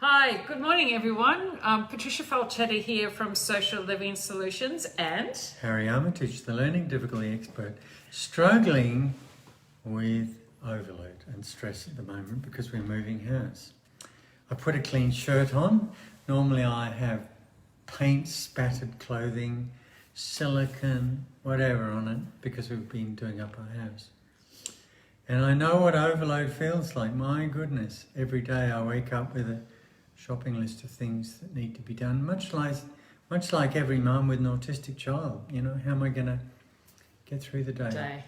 Hi, good morning everyone. Patricia Falchetti here from Social Living Solutions and Harry Armitage, the learning difficulty expert, struggling with overload and stress at the moment because we're moving house. I put a clean shirt on. Normally I have paint spattered clothing, silicone, whatever on it because we've been doing up our house. And I know what overload feels like. My goodness, every day I wake up with a shopping list of things that need to be done, much like every mum with an autistic child. You know, how am I going to get through the day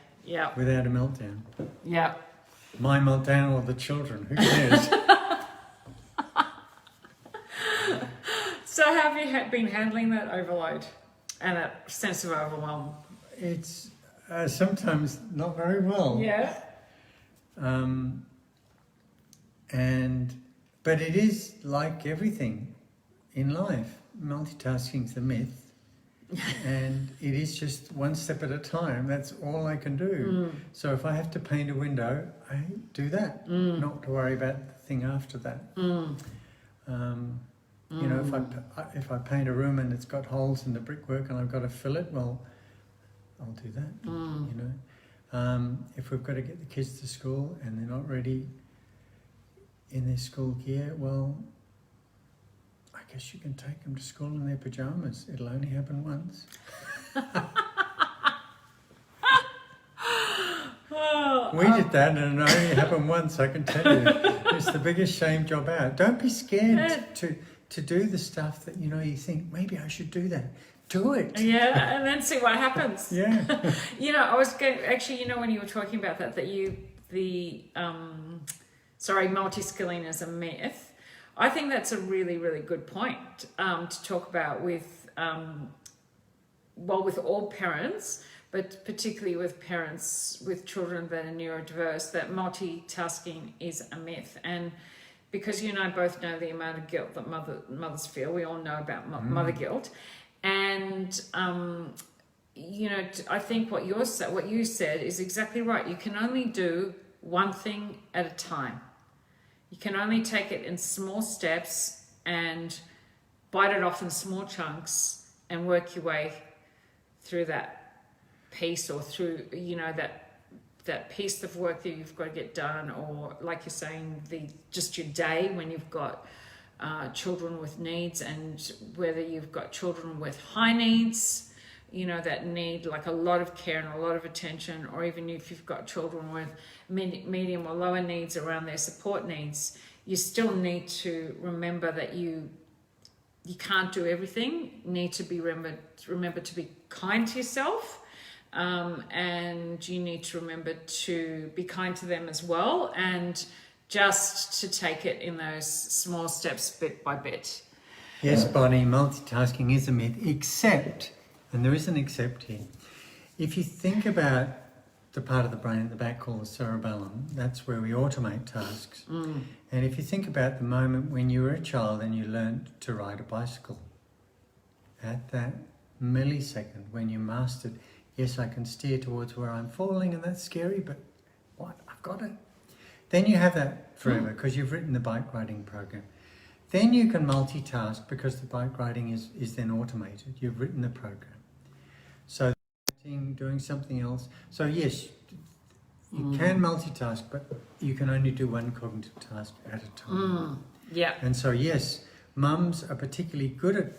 without a meltdown? Yeah. My meltdown or the children, who cares? So how have you been handling that overload and that sense of overwhelm? It's sometimes not very well. Yeah. But it is like everything in life. Multitasking's the myth. And it is just one step at a time. That's all I can do. So if I have to paint a window, I do that. Not to worry about the thing after that. You know, if I paint a room and it's got holes in the brickwork and I've got to fill it, well, I'll do that. You know, if we've got to get the kids to school and they're not ready in their school gear, well, I guess you can take them to school in their pyjamas. It'll only happen once. We did that and it only happened once, I can tell you. It's the biggest shame job out. Don't be scared to do the stuff that, you know, you think, maybe I should do that. Do it. Yeah, and then see what happens. Yeah. You know, I was going, actually, you know, when you were talking about that multi-skilling is a myth. I think that's a really, really good point to talk about with all parents, but particularly with parents with children that are neurodiverse, that multitasking is a myth. And because you and I both know the amount of guilt that mothers feel, we all know about mother guilt. And, you know, I think what you said is exactly right. You can only do one thing at a time. You can only take it in small steps and bite it off in small chunks and work your way through that piece, or through, you know, that piece of work that you've got to get done, or like you're saying, just your day when you've got children with needs, and whether you've got children with high needs, you know, that need like a lot of care and a lot of attention, or even if you've got children with medium or lower needs around their support needs, you still need to remember that you can't do everything. You need to be remember to be kind to yourself, and you need to remember to be kind to them as well, and just to take it in those small steps, bit by bit. Yes, Bonnie, multitasking is a myth, except, and there is an except here, if you think about the part of the brain at the back called the cerebellum, that's where we automate tasks. And if you think about the moment when you were a child and you learned to ride a bicycle, at that millisecond when you mastered, yes, I can steer towards where I'm falling and that's scary, but what, I've got it. Then you have that forever because you've written the bike riding program. Then you can multitask because the bike riding is then automated. You've written the program. So doing something else. So yes, you can multitask, but you can only do one cognitive task at a time. Yeah. And so yes, mums are better at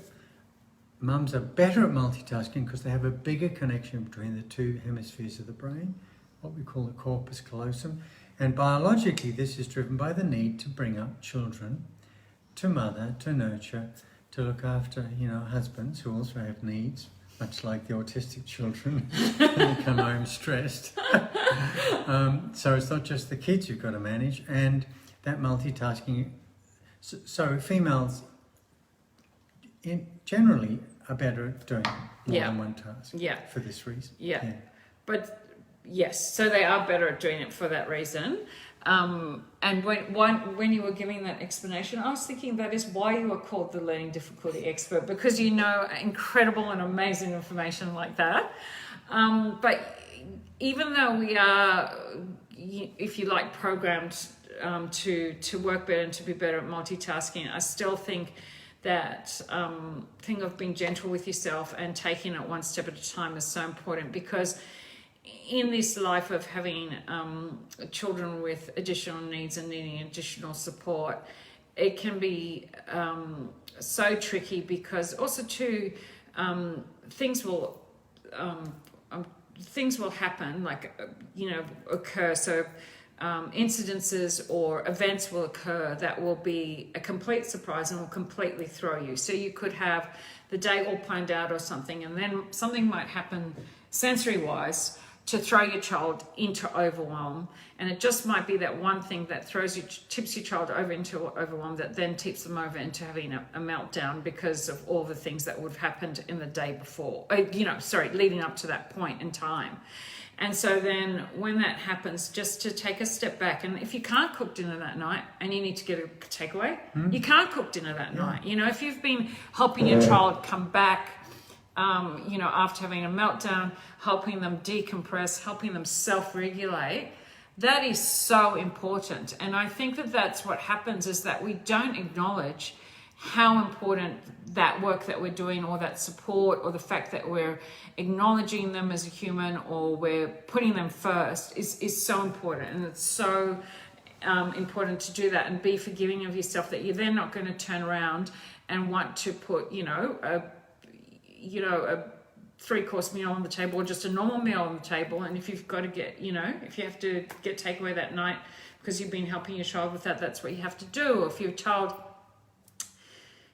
multitasking because they have a bigger connection between the two hemispheres of the brain, what we call the corpus callosum. And biologically, this is driven by the need to bring up children, to mother, to nurture, to look after, you know, husbands who also have needs, much like the autistic children who come home stressed. So it's not just the kids you've got to manage, and that multitasking. So females generally are better at doing more than one task for this reason. Yeah. But yes, so they are better at doing it for that reason. And when you were giving that explanation, I was thinking that is why you are called the learning difficulty expert, because you know incredible and amazing information like that. But even though we are, if you like, programmed to work better and to be better at multitasking, I still think that thing of being gentle with yourself and taking it one step at a time is so important, because in this life of having children with additional needs and needing additional support, it can be so tricky, because also too things will happen, like occur. So incidences or events will occur that will be a complete surprise and will completely throw you. So you could have the day all planned out or something, and then something might happen sensory wise to throw your child into overwhelm, and it just might be that one thing that tips your child over into overwhelm, that then tips them over into having a meltdown because of all the things that would have happened in the day before, leading up to that point in time. And so then when that happens, just to take a step back, and if you can't cook dinner that night and you need to get a takeaway, you can't cook dinner that night. If you've been helping your child come back, after having a meltdown, helping them decompress, helping them self-regulate, that is so important. And I think that that's what happens, is that we don't acknowledge how important that work that we're doing, or that support, or the fact that we're acknowledging them as a human, or we're putting them first is so important. And it's so important to do that and be forgiving of yourself, that you're then not going to turn around and want to put, a 3-course meal on the table, or just a normal meal on the table. And if you've got to get, if you have to get takeaway that night because you've been helping your child with that, that's what you have to do. Or if your child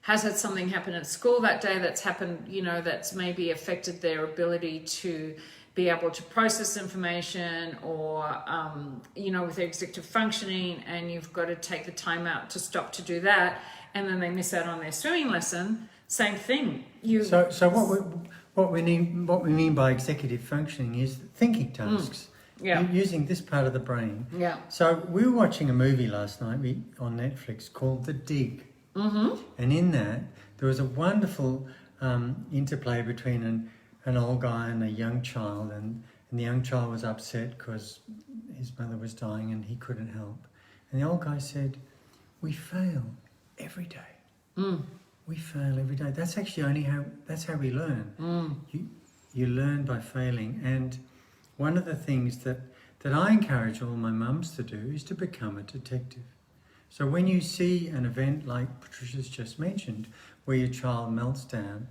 has had something happen at school that day that's happened, that's maybe affected their ability to be able to process information, or, with their executive functioning, and you've got to take the time out to stop to do that, and then they miss out on their swimming lesson, same thing. So what we mean by executive functioning is thinking tasks. Using this part of the brain. So we were watching a movie last night on Netflix called The Dig. And in that, there was a wonderful interplay between an old guy and a young child, and the young child was upset because his mother was dying and he couldn't help. And the old guy said, "We fail every day. We fail every day. That's actually that's how we learn. You learn by failing." And one of the things that I encourage all my mums to do is to become a detective. So when you see an event like Patricia's just mentioned, where your child melts down,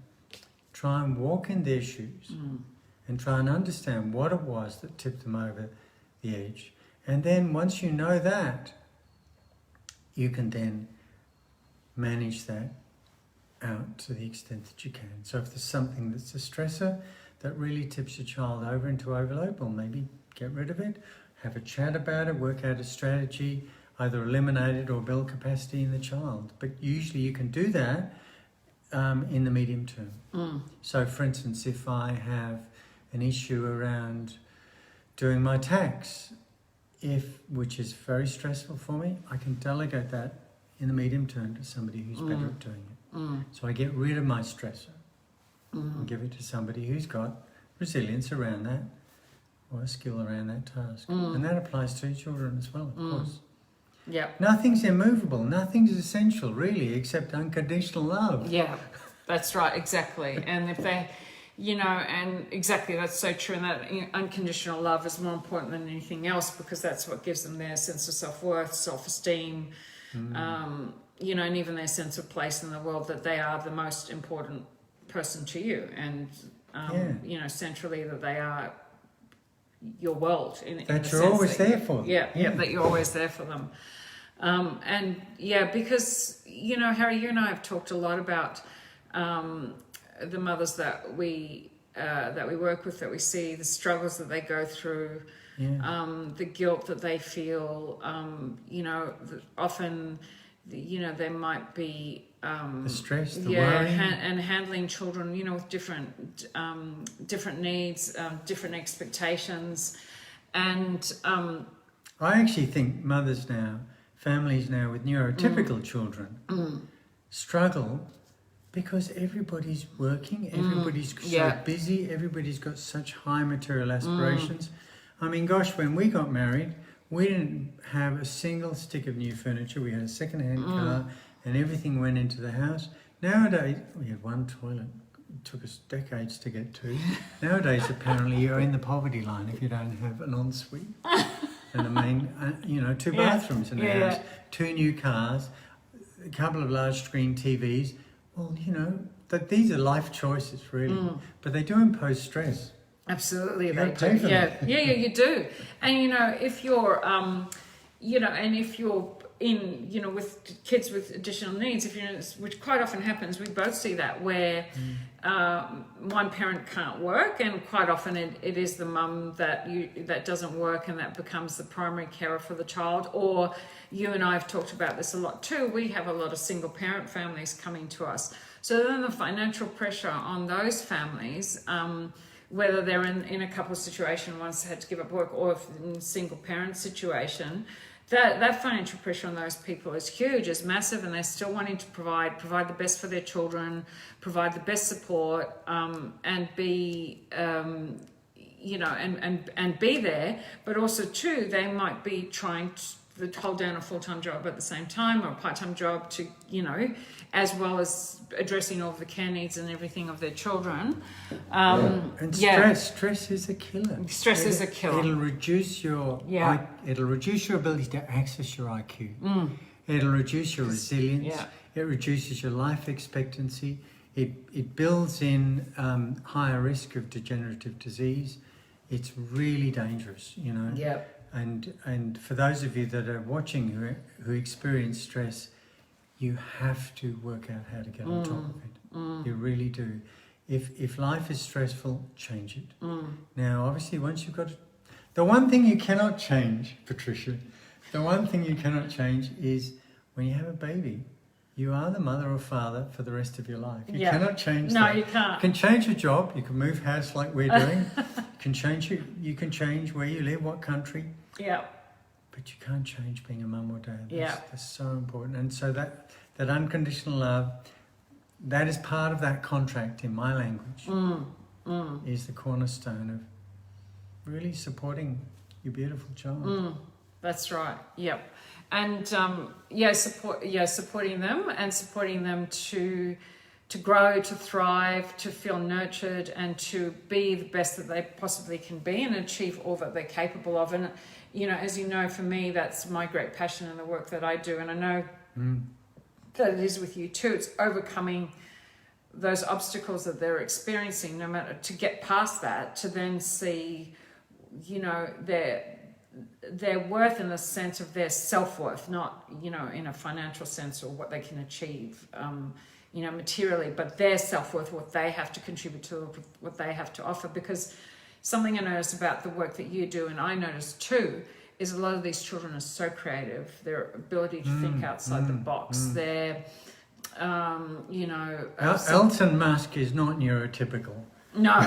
try and walk in their shoes and try and understand what it was that tipped them over the edge. And then once you know that, you can then manage that out to the extent that you can. So if there's something that's a stressor that really tips your child over into overload, well, maybe get rid of it, have a chat about it, work out a strategy, either eliminate it or build capacity in the child. But usually you can do that in the medium term. So for instance, if I have an issue around doing my tax, which is very stressful for me, I can delegate that in the medium term to somebody who's better at doing it. So I get rid of my stressor and give it to somebody who's got resilience around that, or a skill around that task. And that applies to children as well, of course. Nothing's immovable, nothing's essential really, except unconditional love. That's right, exactly. And if they, and exactly, that's so true. And that unconditional love is more important than anything else, because that's what gives them their sense of self-worth, self-esteem, and even their sense of place in the world, that they are the most important person to you, and centrally, that they are your world that you're always there for them. That you're always there for them. Because Harry, you and I have talked a lot about the mothers that we work with, that we see, the struggles that they go through, the guilt that they feel. Often, there might be the stress, the worry, and handling children, with different needs, different expectations, and I actually think mothers now, families now with neurotypical children, struggle because everybody's working, everybody's so busy, everybody's got such high material aspirations. I mean, gosh, when we got married, We didn't have a single stick of new furniture. We had a second-hand car, and everything went into the house. Nowadays, we had one toilet. It took us decades to get to. Nowadays, apparently, you're in the poverty line if you don't have an ensuite and a main, two bathrooms in the house, 2 new cars, a couple of large screen TVs. Well, that these are life choices, really, but they do impose stress. Absolutely, You they gotta pay do. for Yeah, them. yeah, you do. And if you're, and if you're in, with kids with additional needs, which quite often happens, we both see that where one parent can't work, and quite often it is the mum that doesn't work, and that becomes the primary carer for the child. Or you and I have talked about this a lot too. We have a lot of single parent families coming to us. So then the financial pressure on those families, whether they're in a couple situation, one's had to give up work, or if in a single parent situation, that financial pressure on those people is huge, is massive, and they're still wanting to provide the best for their children, provide the best support, and be and be there. But also too, they might be trying to hold down a full-time job at the same time, or a part-time job to as well as addressing all of the care needs and everything of their children. And stress is a killer. Stress is a killer. It'll reduce your ability to access your IQ. It'll reduce your resilience. Yeah. It reduces your life expectancy. It builds in higher risk of degenerative disease. It's really dangerous, Yep. And for those of you that are watching who experience stress, you have to work out how to get on top of it. You really do. If life is stressful, change it. Now, obviously, once you've got the one thing you cannot change, Patricia, the one thing you cannot change is when you have a baby, you are the mother or father for the rest of your life. You cannot change that. No, you can't. You can change your job. You can move house like we're doing. You can change where you live, what country. Yeah. But you can't change being a mum or dad. Yeah. That's so important. And so that unconditional love, that is part of that contract in my language, is the cornerstone of really supporting your beautiful child. That's right. Yep. And supporting them, and supporting them to grow, to thrive, to feel nurtured, and to be the best that they possibly can be, and achieve all that they're capable of. And as you know, for me, that's my great passion in the work that I do, and I know that it is with you too. It's overcoming those obstacles that they're experiencing, no matter, to get past that, to then see their worth in the sense of their self-worth, not in a financial sense or what they can achieve materially, but their self-worth, what they have to contribute to, what they have to offer. Because something I notice about the work that you do, and I notice too, is a lot of these children are so creative. Their ability to think outside the box, their Elon Musk is not neurotypical. No.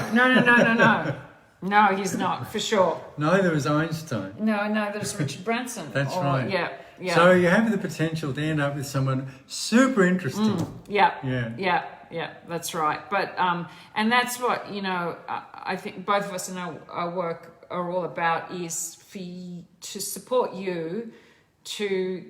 No, he's not, for sure. Neither is Einstein. No, there's Richard Branson. That's right. Yeah. So you have the potential to end up with someone super interesting. Yeah, that's right. But and that's what I think both of us in our work are all about, is to support you to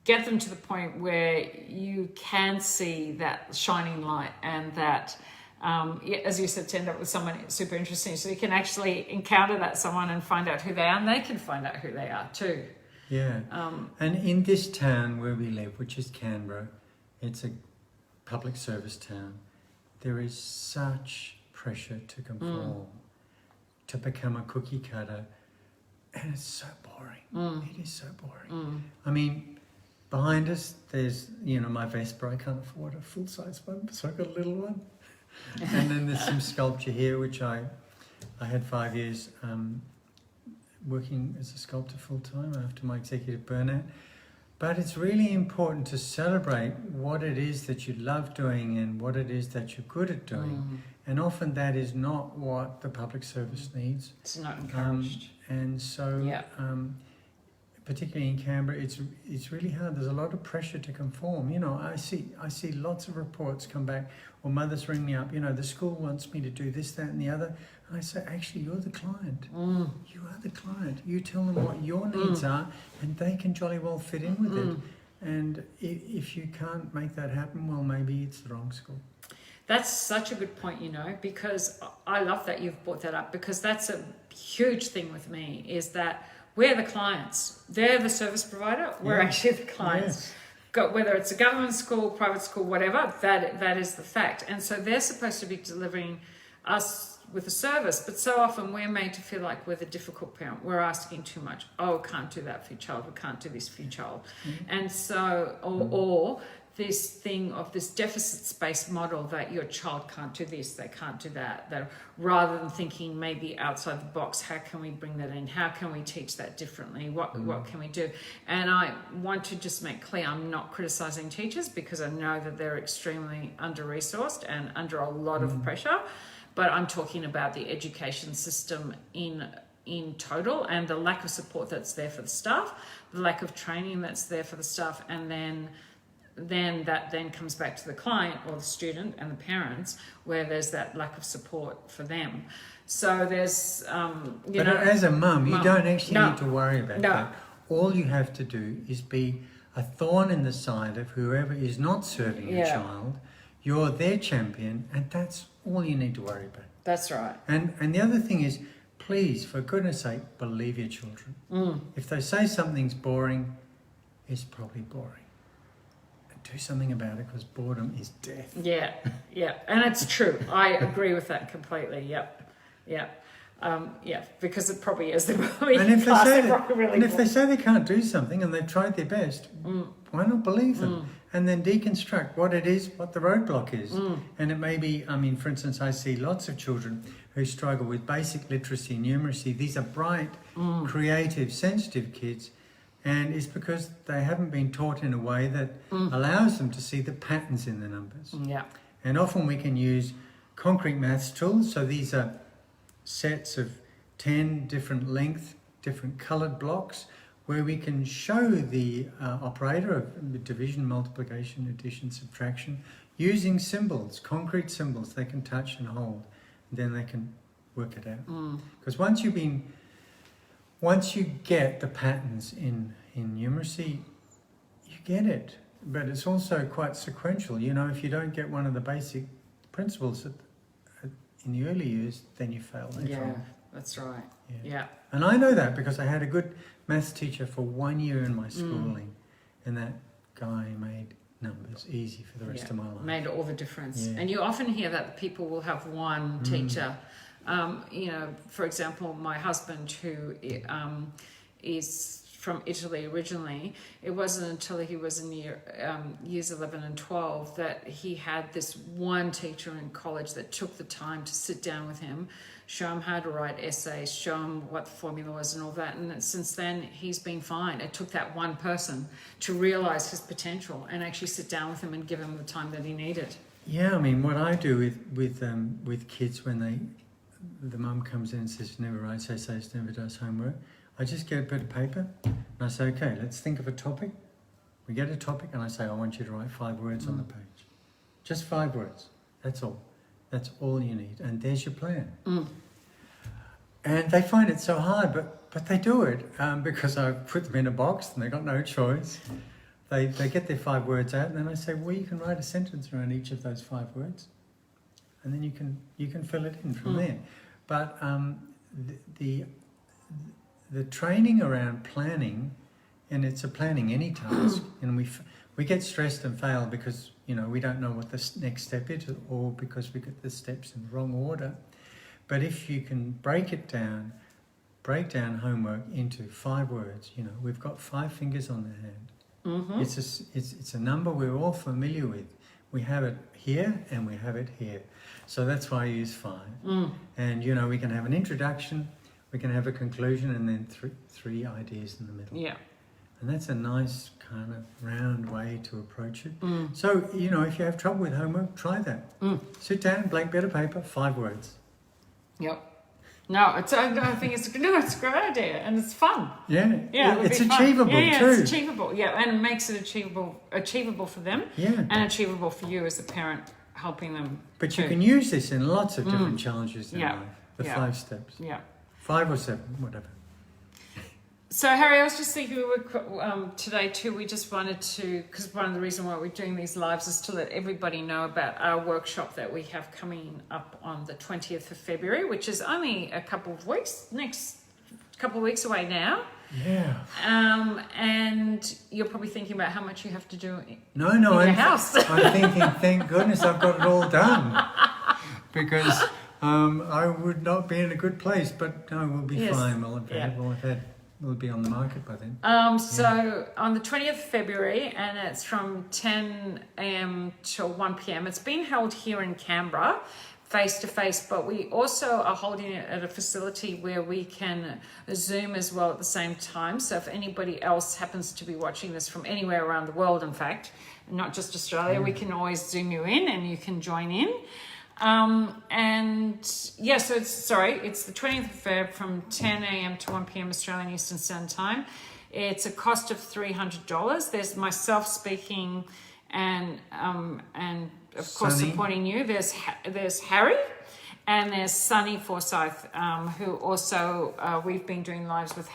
get them to the point where you can see that shining light, and that as you said, to end up with someone super interesting, so you can actually encounter that someone and find out who they are, and they can find out who they are too. Yeah. And in this town where we live, which is Canberra, it's a public service town, there is such pressure to conform, to become a cookie cutter, and it's so boring. It is so boring. I mean, behind us, there's, my Vespa. I can't afford a full-size one, so I've got a little one. And then there's some sculpture here, which I had 5 years working as a sculptor full-time after my executive burnout. But it's really important to celebrate what it is that you love doing and what it is that you're good at doing. And often that is not what the public service needs. It's not encouraged. And so particularly in Canberra, it's really hard. There's a lot of pressure to conform. You know, I see lots of reports come back, or mothers ring me up. You know, the school wants me to do this, that, and the other. And I say, actually, you're the client. You are the client. You tell them what your needs are, and they can jolly well fit in with it. And if you can't make that happen, well, maybe it's the wrong school. That's such a good point, you know, because I love that you've brought that up, because that's a huge thing with me, is that we're the clients. They're the service provider. We're actually the clients. Yes. Whether it's a government school, private school, whatever, that is the fact. And so they're supposed to be delivering us with a service, but so often we're made to feel like we're the difficult parent. We're asking too much. Oh, can't do that for your child. We can't do this for your child. And so, or this thing of this deficit-based model that your child can't do this, they can't do that, rather than thinking maybe outside the box, how can we bring that in? How can we teach that differently? What can we do? And I want to just make clear, I'm not criticizing teachers, because I know that they're extremely under-resourced and under a lot of pressure, but I'm talking about the education system in total, and the lack of support that's there for the staff, the lack of training that's there for the staff, and then that comes back to the client or the student and the parents, where there's that lack of support for them. So there's, But as a mum, you don't actually need to worry about that. All you have to do is be a thorn in the side of whoever is not serving your child. You're their champion, and that's all you need to worry about. That's right. And the other thing is, please, for goodness sake, believe your children. If they say something's boring, it's probably boring. Do something about it, because boredom is death. Yeah, and it's true. I agree with that completely. Because it probably is. And if they say they can't do something and they've tried their best, why not believe them? And then deconstruct what it is, what the roadblock is. And it may be, I mean, for instance, I see lots of children who struggle with basic literacy and numeracy. These are bright, creative, sensitive kids. And it's because they haven't been taught in a way that allows them to see the patterns in the numbers. And often we can use concrete maths tools. So these are sets of 10 different length, different coloured blocks, where we can show the operator of division, multiplication, addition, subtraction, using symbols, concrete symbols they can touch and hold. And then they can work it out. Because once you get the patterns in numeracy, you get it. But it's also quite sequential. You know, if you don't get one of the basic principles in the early years, then you fail later on. That's right. And I know that because I had a good maths teacher for 1 year in my schooling, and that guy made numbers easy for the rest of my life. Made all the difference. And you often hear that people will have one teacher. You know, for example, my husband, who is from Italy originally, it wasn't until he was in years 11 and 12 that he had this one teacher in college that took the time to sit down with him, show him how to write essays, show him what the formula was and all that. And since then, he's been fine. It took that one person to realize his potential and actually sit down with him and give him the time that he needed. Yeah, I mean, what I do with kids when the mum comes in and says, never writes essays, never does homework, I just get a bit of paper and I say, okay, let's think of a topic. We get a topic and I say, I want you to write 5 words on the page. Just 5 words. That's all. That's all you need. And there's your plan. And they find it so hard, but they do it because I put them in a box and they've got no choice. They get their 5 words out, and then I say, well, you can write a sentence around each of those 5 words. And then you can fill it in from there. But the training around planning, and it's a planning any task, and we get stressed and fail because we don't know what the next step is, or because we get the steps in the wrong order. But if you can break down homework into 5 words, we've got 5 fingers on the hand. It's a number we're all familiar with. We have it here and we have it here. So that's why I use 5. And we can have an introduction, we can have a conclusion, and then 3 ideas in the middle. Yeah. And that's a nice kind of round way to approach it. So, if you have trouble with homework, try that. Sit down, blank bit of paper, 5 words. Yep. No, I think it's a great idea, and it's fun. Yeah, Yeah, it's be fun. achievable yeah, too. It's achievable. Yeah, and it makes it achievable for them. Yeah. And achievable for you as a parent, helping them. But too. you can use this in lots of different challenges in Yeah. life. The Yeah. 5 steps. Yeah. 5 or 7, whatever. So, Harry, I was just thinking today too, we just wanted to, because one of the reasons why we're doing these lives is to let everybody know about our workshop that we have coming up on the 20th of February, which is only a couple of weeks, next couple of weeks away now. Yeah. And you're probably thinking about how much you have to do No, in your I'm house. I'm thinking, thank goodness I've got it all done. Because I would not be in a good place, but no, we'll be Yes. fine. We'll be on the market by then. So on the 20th of February, and it's from 10 a.m. till 1 p.m. It's been held here in Canberra, face to face, but we also are holding it at a facility where we can Zoom as well at the same time. So if anybody else happens to be watching this from anywhere around the world, in fact, not just Australia, we can always Zoom you in and you can join in. So it's the 20th of Feb from 10 a.m. to 1 p.m. Australian Eastern Standard Time. It's a cost of $300. There's myself speaking and of course Sunny. supporting you. There's Harry and there's Sunny Forsyth, who also we've been doing lives with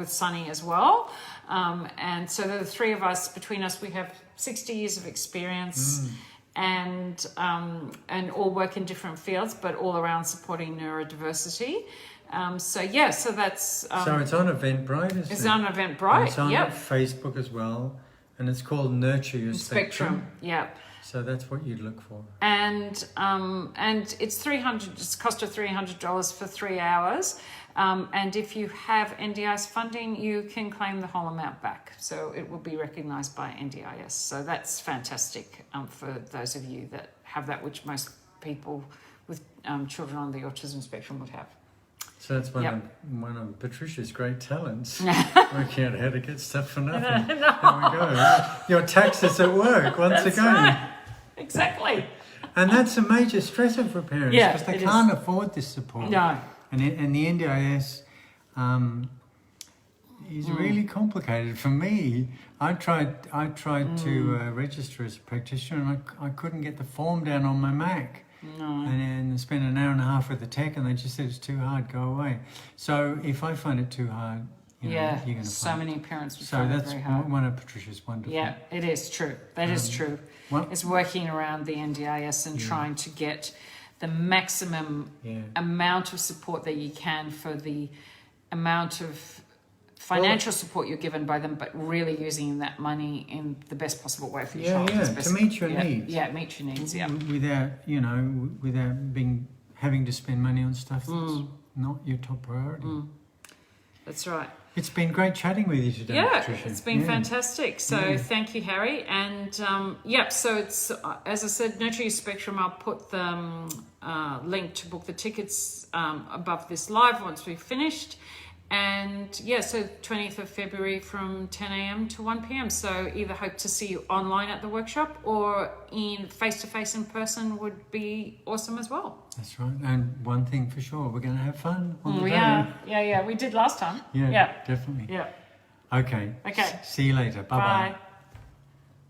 Sunny as well. And so the three of us, between us, we have 60 years of experience. And all work in different fields, but all around supporting neurodiversity. So that's... So it's on Eventbrite, isn't it? It's on Eventbrite, It's on yep. Facebook as well, and it's called Nurture Your Spectrum. Yeah. So that's what you'd look for. And it's $300. It's cost of $300 for 3 hours. And if you have NDIS funding, you can claim the whole amount back. So it will be recognised by NDIS. So that's fantastic for those of you that have that, which most people with children on the autism spectrum would have. So that's one of Patricia's great talents, working out how to get stuff for nothing. There we go. Your taxes at work, once That's again. right. Exactly. And that's a major stressor for parents, Yeah, because they it can't afford this support. No. And the NDIS is really complicated. For me, I tried to register as a practitioner, and I couldn't get the form down on my Mac. No. And then spent an hour and a half with the tech, and they just said it's too hard, go away. So if I find it too hard, you're going to so find many parents would So find it that's very hard. one of Patricia's wonderful. Yeah, it is true. That is true. Well, It's working around the NDIS and trying to get the maximum amount of support that you can for the amount of financial support you're given by them, but really using that money in the best possible way for your child. to meet your needs. Yeah, meet your needs, yeah. Without having to spend money on stuff that's not your top priority. That's right. It's been great chatting with you today, Yeah, Patricia. it's been fantastic. So thank you, Harry. And so it's, as I said, Nurture Your Spectrum. I'll put the link to book the tickets above this live once we've finished. And so 20th of February from 10 a.m. to 1 p.m. So either hope to see you online at the workshop or in face-to-face in person would be awesome as well. That's right. And one thing for sure, we're going to have fun on the day. Yeah. We did last time. Yeah, definitely. Yeah. Okay. Okay. See you later. Bye-bye. Bye.